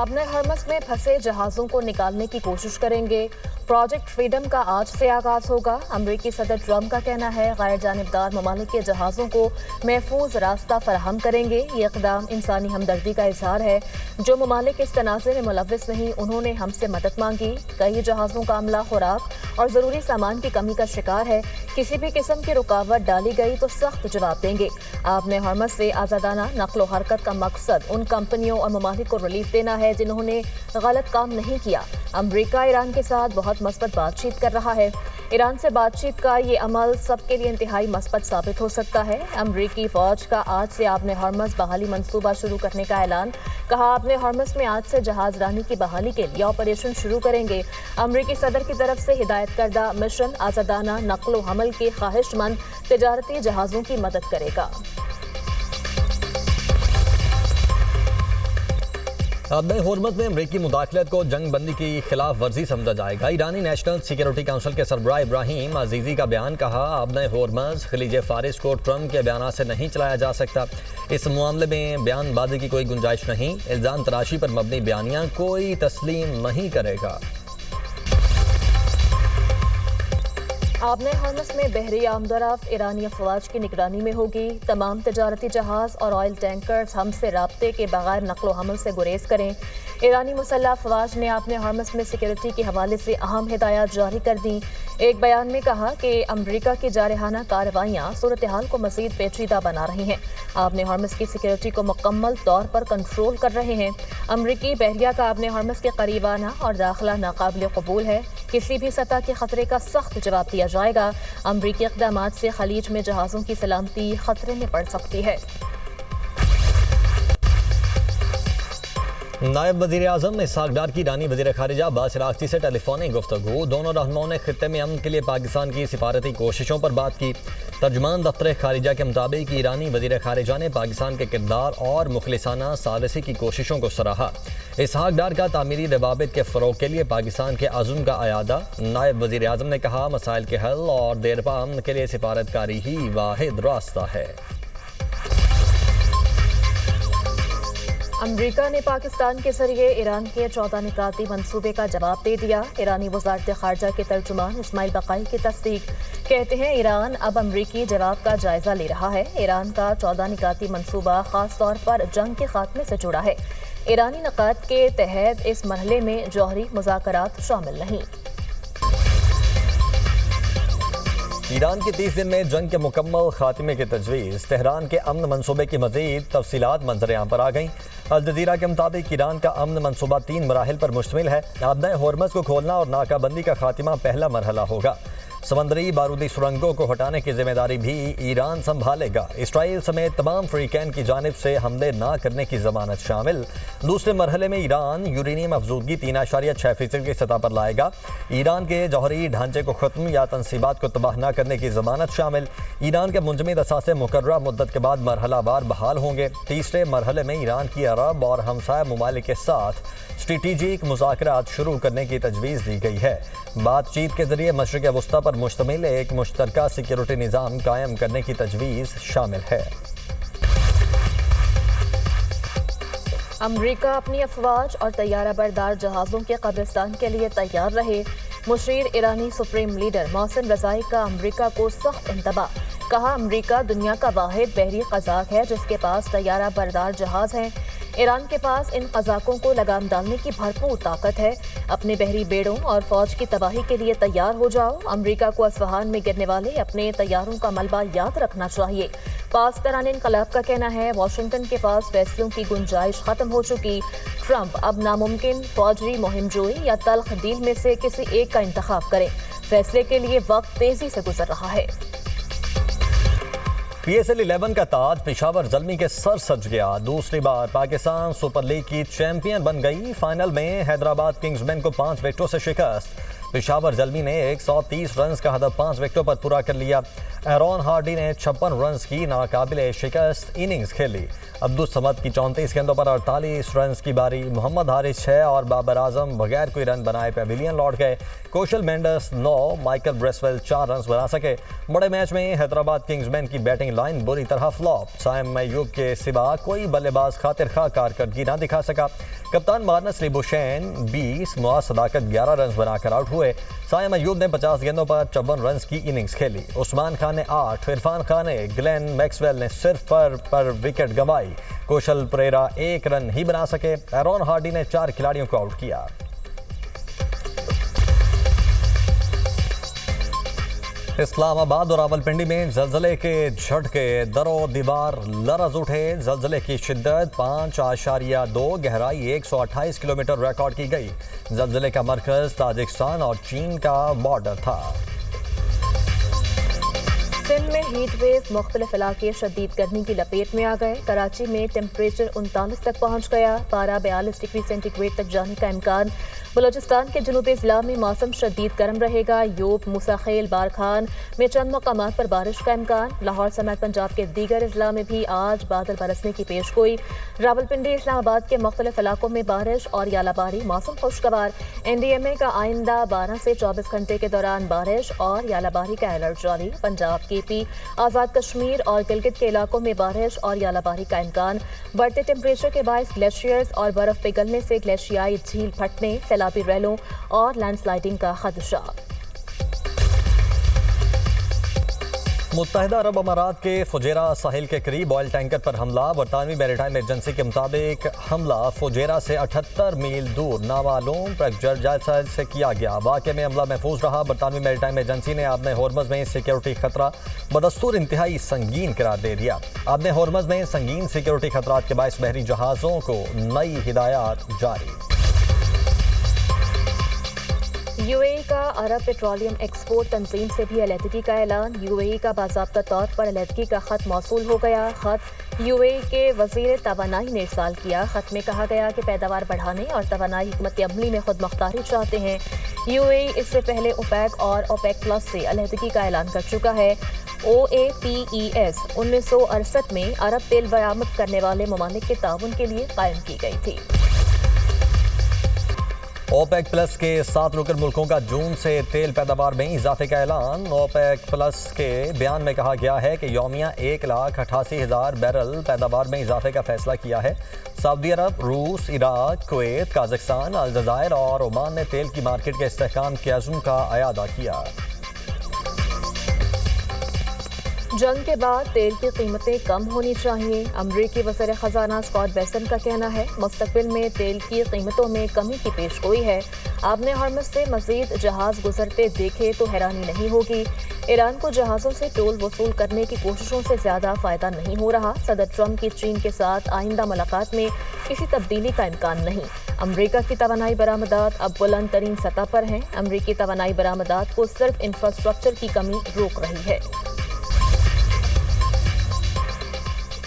आबने Hermes में फंसे जहाज़ों को निकालने की कोशिश करेंगे। प्रोजेक्ट फ्रीडम का आज से आगाज होगा। अमरीकी सदर ट्रंप का कहना है गैर जानिबदार ममालिक के जहाज़ों को महफूज रास्ता फराहम करेंगे। ये इक़दाम इंसानी हमदर्दी का इजहार है। जो ममालिक इस तनाज़े में मुलव्विस नहीं, उन्होंने हमसे मदद मांगी। कई जहाज़ों का अमला खुराक और ज़रूरी सामान की कमी का शिकार है। किसी भी किस्म की रुकावट डाली गई तो सख्त जवाब देंगे। आबने हरमस से आज़ादाना नक्लो हरकत का मकसद उन कंपनियों और ममालिक को रिलीफ देना है जिन्होंने गलत काम नहीं किया। अमरीका ईरान के साथ बहुत मस्बत बातचीत कर रहा है। ईरान से बातचीत का ये अमल सबके लिए इंतहाई मस्बत साबित हो सकता है। अमरीकी फौज का आज से आबने हरमस बहाली मंसूबा शुरू करने का ऐलान। कहा आबने हरमस में आज से जहाज रानी की बहाली के लिए ऑपरेशन शुरू करेंगे। अमरीकी सदर की तरफ से हिदायत करदा मिशन आज़ादाना नक्लो हमल के ख्वाहिशमंद तिजारती जहाज़ों की मदद करेगा। आबने हरमस में अमरीकी मुदाखलत को जंग बंदी की खिलाफ वर्जी समझा जाएगा। ईरानी नेशनल सिक्योरिटी काउंसिल के सरबराह इब्राहिम अजीजी का बयान। कहा आबने हरमस खलीज फारिस को ट्रंप के बयान से नहीं चलाया जा सकता। इस मामले में बयानबाजी की कोई गुंजाइश नहीं। इल्ज़ाम तराशी पर मबनी बयानियां कोई तस्लीम नहीं करेगा। आबने हरमस में बहरी आमदोरफ्त ईरानी अफवाज की निगरानी में होगी। तमाम तजारती जहाज़ और ऑयल टैंकर्स हमसे राब्ते के बगैर नकलो हमल से गुरेज करें। ईरानी मुसल्लह अफवाज ने आबने हरमस में सिक्योरिटी के हवाले से अहम हिदायत जारी कर दी। एक बयान में कहा कि अमरीका की जारहाना कार्रवाइयाँ सूरत हाल को मज़ीद पेचीदा बना रही हैं। आबने हरमस की सिक्योरिटी को मुकम्मल तौर पर कंट्रोल कर रहे हैं। अमरीकी बहरिया का आबने हरमस के करीब आना और दाखिला नाकाबिल कबूल है। किसी भी सतह के खतरे का सख्त जवाब दिया जाएगा। अमरीकी इक़दामात से खलीज में जहाज़ों की सलामती खतरे में पड़ सकती है। नायब वज़ीर आज़म इसहाक़ डार की ईरानी वज़ीर ख़ारिजा अब्बास अराग़ची से टेलीफोनिक गुफ्तगू। दोनों रहनुमाओं ने खित्ते में अमन के लिए पाकिस्तान की सिफारती कोशिशों पर बात की। तर्जुमान दफ्तर ख़ारिजा के मुताबिक ईरानी वज़ीर ख़ारिजा ने पाकिस्तान के किरदार और मुखलिसाना सालिसी की कोशिशों को सराहा। इसहाक़ डार का तामीरी रवाबित के फ़रोग़ के लिए पाकिस्तान के अज़्म का अयादा। नायब वज़ीर आज़म ने कहा मसाइल के हल और देरपा अमन के लिए सिफारतकारी ही वाहिद रास्ता है। अमरीका ने पाकिस्तान के जरिए ईरान के 14 निकाती मंसूबे का जवाब दे दिया। ईरानी वज़ारत ख़ारिजा के तर्जुमान इस्माइल बक़ाई की तस्दीक। कहते हैं ईरान अब अमरीकी जवाब का जायज़ा ले रहा है। ईरान का 14 निकाती मंसूबा ख़ास तौर पर जंग के खात्मे से जुड़ा है। ईरानी नक़ात के तहत इस मरहले में जौहरी मुज़ाकरात शामिल नहीं। ईरान के 30 दिन में जंग के मुकम्मल खात्मे की तजवीज़। तेहरान के अमन मनसूबे की मज़ीद तफसीलात मंजर-ए-आम पर आ गईं। अल जज़ीरा के मुताबिक ईरान का अमन मनसूबा 3 मराहिल पर मुश्तमिल है। आबने हरमस को खोलना और नाकाबंदी का खात्मा पहला मरहला होगा। समंदरी बारूदी सुरंगों को हटाने की जिम्मेदारी भी ईरान संभालेगा। इसराइल समेत तमाम फ्रीकैन की जानिब से हमले ना करने की जमानत शामिल। दूसरे मरहले में ईरान यूरेनियम अफजूदगी 3.6% की सतह पर लाएगा। ईरान के जौहरी ढांचे को ख़त्म या तनसीबात को तबाह न करने की जमानत शामिल। ईरान के मुंजमद असासे मुकर्ररा मुद्दत के बाद मरहलावार बहाल होंगे। तीसरे मरहले में ईरान की अरब और हमसाया ममालिक के साथ स्ट्रेटेजिक मुज़ाकरात शुरू करने की तजवीज़ दी गई है। बातचीत के जरिए मशरिक़ वस्ता पर मुश्तमिल एक मुश्तरका सिक्योरिटी निज़ाम कायम करने की तजवीज़ शामिल है। अमरीका अपनी अफवाज और तैयारा बरदार जहाज़ों के कब्रिस्तान के लिए तैयार रहे। मुशीर ईरानी सुप्रीम लीडर मोहसिन रज़ाई का अमरीका को सख्त इंतबाह। कहा अमरीका दुनिया का वाहिद बहरी क़ज़ाक़ है जिसके पास तैयारा बरदार जहाज़ हैं। ईरान के पास इन क़ज़ाक़ों को लगाम डालने की भरपूर ताकत है। अपने बहरी बेड़ों और फौज की तबाही के लिए तैयार हो जाओ। अमरीका को असफ़हान में गिरने वाले अपने तैयारों का मलबा याद रखना चाहिए। पाकिस्तान इनकलाब का कहना है वाशिंगटन के पास फैसलों की गुंजाइश खत्म हो चुकी। ट्रंप अब नामुमकिन फौजी मुहिमजोई या तल्ख डील में से किसी एक का इंतखाब करें। फैसले के लिए वक्त तेजी से गुजर रहा है। PSL 11 का ताज पेशावर ज़ल्मी के सर सज गया। दूसरी बार पाकिस्तान सुपर लीग की चैंपियन बन गई। फाइनल में हैदराबाद किंग्समैन को 5 विकेटों से शिकस्त। پشاور زلمی نے 130 رنز کا ہدف 5 وکٹوں پر پورا کر لیا۔ ایرون ہارڈی نے 56 رنز کی ناقابل شکست اننگز کھیلی۔ عبدالصمد کی 34 گیندوں پر 48 رنز کی باری۔ محمد حارث 6 اور بابر اعظم بغیر کوئی رن بنائے پیویلین لوٹ گئے۔ کوشل مینڈس 9، مائیکل بریسویل 4 رنز بنا سکے۔ بڑے میچ میں حیدرآباد کنگز مین کی بیٹنگ لائن بری طرح فلاپ۔ سائم ایوب کے سوا کوئی بلے باز خاطر خواہ کارکردگی نہ دکھا سکا۔ کپتان مارنس لیبوشین 20، معاذ صداقت 11 رنز بنا کر آؤٹ ہوئے۔ سائم ایوب نے 50 گیندوں پر 54 رنز کی اننگز کھیلی۔ عثمان خان نے 8، عرفان خان نے، گلین میکسویل نے صرف پر وکٹ گنوائی۔ کوشل پریرا 1 رن ہی بنا سکے۔ ایرون ہارڈی نے 4 کھلاڑیوں کو آؤٹ کیا۔ اسلام آباد اور راولپنڈی میں زلزلے کے جھٹکے، در و دیوار لرز اٹھے۔ زلزلے کی شدت 5.2، گہرائی 128 کلومیٹر ریکارڈ کی گئی۔ زلزلے کا مرکز تاجکستان اور چین کا بارڈر تھا۔ سندھ میں ہیٹ ویو، مختلف علاقے شدید گرمی کی لپیٹ میں آ گئے۔ کراچی میں ٹمپریچر 39 تک پہنچ گیا، پارہ 42 ڈگری سینٹی گریڈ تک جانے کا امکان۔ بلوچستان کے جنوبی اضلاع میں موسم شدید گرم رہے گا۔ یوب، موسیٰ خیل، بارکھان میں چند مقامات پر بارش کا امکان۔ لاہور سمیت پنجاب کے دیگر اضلاع میں بھی آج بادل برسنے کی پیش گوئی۔ راولپنڈی، اسلام آباد کے مختلف علاقوں میں بارش اور یالہ باری، موسم خوشگوار۔ NDMA کا آئندہ 12 سے 24 گھنٹے کے دوران بارش اور یالہ باری کا الرٹ جاری۔ پنجاب، KP، آزاد کشمیر اور گلگت کے علاقوں میں بارش اور یالہ باری کا امکان۔ بڑھتے ٹمپریچر کے باعث گلیشیئرز اور برف پگھلنے سے گلیشیائی جھیل پھٹنے، سیلابی ریلوں اور لینڈ سلائڈنگ کا خدشہ۔ متحدہ عرب امارات کے فجیرہ ساحل کے قریب آئل ٹینکر پر حملہ۔ برطانوی میریٹائم ایجنسی کے مطابق حملہ فجیرہ سے 78 میل دور نامعلوم پرجرجائل سے کیا گیا۔ واقعے میں عملہ محفوظ رہا۔ برطانوی میریٹائم ایجنسی نے آبِ ہورمز میں سیکیورٹی خطرہ بدستور انتہائی سنگین قرار دے دیا۔ آبِ ہورمز میں سنگین سیکیورٹی خطرات کے باعث بحری جہازوں کو نئی ہدایات جاری۔ UAE کا عرب پیٹرولیم ایکسپورٹ تنظیم سے بھی علیحدگی کا اعلان۔ UAE کا باضابطہ طور پر علیحدگی کا خط موصول ہو گیا۔ خط UAE کے وزیر توانائی نے ارسال کیا۔ خط میں کہا گیا کہ پیداوار بڑھانے اور توانائی حکمت عملی میں خود مختاری چاہتے ہیں۔ UAE اس سے پہلے OPEC اور OPEC پلس سے علیحدگی کا اعلان کر چکا ہے۔ OAPES 1968 میں عرب تیل برآمد کرنے والے ممالک کے تعاون کے لیے قائم کی گئی تھی۔ OPEC پلس کے 7 رکن ملکوں کا جون سے تیل پیداوار میں اضافے کا اعلان۔ OPEC پلس کے بیان میں کہا گیا ہے کہ یومیہ 1,88,000 بیرل پیداوار میں اضافے کا فیصلہ کیا ہے۔ سعودی عرب، روس، عراق، کویت، قازقستان، الجزائر اور عمان نے تیل کی مارکیٹ کے استحکام کے عزم کا اعادہ کیا۔ جنگ کے بعد تیل کی قیمتیں کم ہونی چاہیے، امریکی وزیر خزانہ اسکاٹ بیسنٹ کا کہنا ہے۔ مستقبل میں تیل کی قیمتوں میں کمی کی پیش گوئی ہے۔ آبِ ہورمز سے مزید جہاز گزرتے دیکھے تو حیرانی نہیں ہوگی۔ ایران کو جہازوں سے ٹول وصول کرنے کی کوششوں سے زیادہ فائدہ نہیں ہو رہا۔ صدر ٹرمپ کی چین کے ساتھ آئندہ ملاقات میں کسی تبدیلی کا امکان نہیں۔ امریکہ کی توانائی برآمدات اب بلند ترین سطح پر ہیں۔ امریکی توانائی برآمدات کو صرف انفراسٹرکچر کی کمی روک رہی ہے۔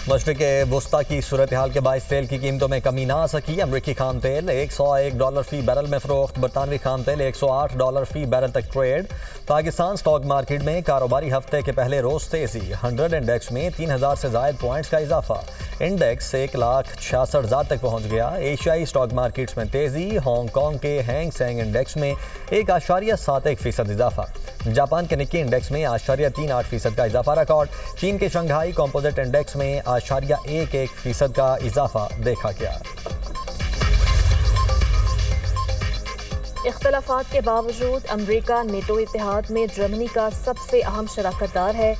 مشرق وسطی کی صورتحال کے باعث تیل کی قیمتوں میں کمی نہ آ سکی۔ امریکی خام تیل $101 فی بیرل میں فروخت، برطانوی خام تیل $108 فی بیرل تک ٹریڈ۔ پاکستان سٹاک مارکیٹ میں کاروباری ہفتے کے پہلے روز تیزی، 100 انڈیکس میں 3000 سے زائد پوائنٹس کا اضافہ، انڈیکس 1,66,000 تک پہنچ گیا۔ ایشیائی سٹاک مارکیٹس میں تیزی، ہانگ کانگ کے ہینگ سینگ انڈیکس میں 1.71% اضافہ، جاپان کے نکی انڈیکس میں 0.38% کا اضافہ ریکارڈ، چین کے شنگھائی کمپوزٹ انڈیکس میں 0.11% کا اضافہ دیکھا گیا۔ اختلافات کے باوجود امریکہ نیٹو اتحاد میں جرمنی کا سب سے اہم شراکت دار ہے۔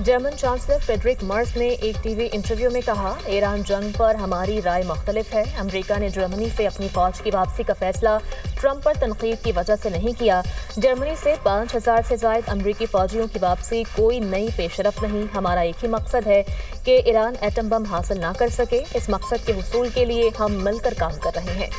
جرمن چانسلر فریڈرک مرز نے ایک ٹی وی انٹرویو میں کہا، ایران جنگ پر ہماری رائے مختلف ہے۔ امریکہ نے جرمنی سے اپنی فوج کی واپسی کا فیصلہ ٹرمپ پر تنقید کی وجہ سے نہیں کیا۔ جرمنی سے 5,000 سے زائد امریکی فوجیوں کی واپسی کوئی نئی پیش رفت نہیں۔ ہمارا ایک ہی مقصد ہے کہ ایران ایٹم بم حاصل نہ کر سکے۔ اس مقصد کے حصول کے لیے ہم مل کر کام کر رہے ہیں۔